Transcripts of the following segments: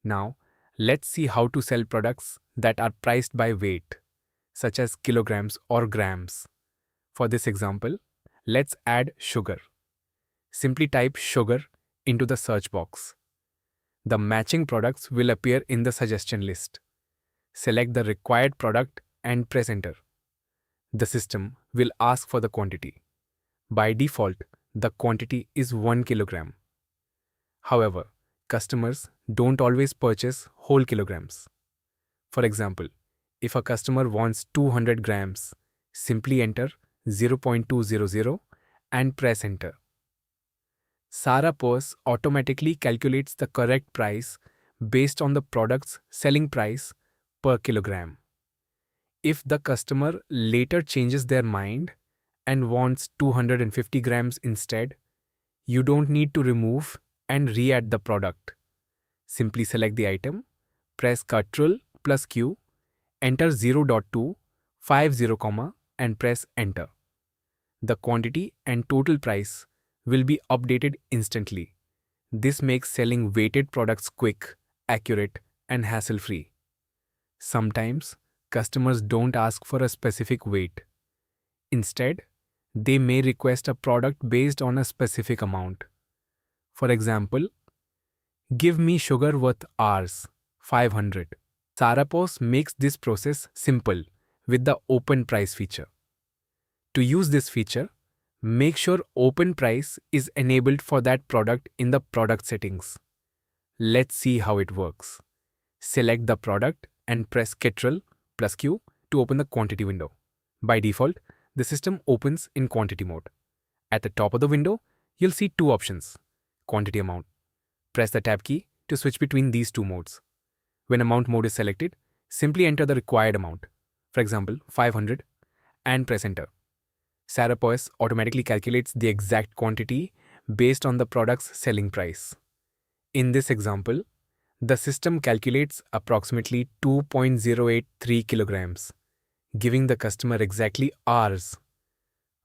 Now, let's see how to sell products that are priced by weight, such as kilograms or grams. For this example, let's add sugar. Simply type sugar into the search box. The matching products will appear in the suggestion list. Select the required product and press enter. The system will ask for the quantity. By default, the quantity is 1 kilogram. However, customers don't always purchase whole kilograms. For example, if a customer wants 200 grams, simply enter 0.200 and press enter. SARA POS automatically calculates the correct price based on the product's selling price per kilogram. If the customer later changes their mind and wants 250 grams instead, you don't need to remove and re-add the product. Simply select the item, press Ctrl plus Q, enter 0.250, and press enter. The quantity and total price will be updated instantly. This makes selling weighted products quick, accurate, and hassle-free. Sometimes, customers don't ask for a specific weight. Instead, they may request a product based on a specific amount. For example, give me sugar worth Rs 500. SARA POS makes this process simple with the open price feature. To use this feature, make sure open price is enabled for that product in the product settings. Let's see how it works. Select the product and press Ctrl plus Q to open the quantity window. By default, the system opens in quantity mode. At the top of the window, you'll see two options: quantity amount. Press the tab key to switch between these two modes. When amount mode is selected, simply enter the required amount, for example 500, and press enter. SARA POS automatically calculates the exact quantity based on the product's selling price. In this example, the system calculates approximately 2.083 kilograms, giving the customer exactly Rs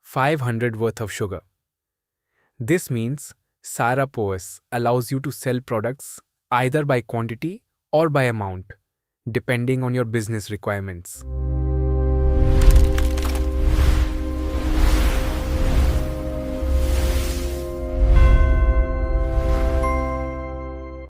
500 worth of sugar. This means SARA POS allows you to sell products either by quantity or by amount, depending on your business requirements.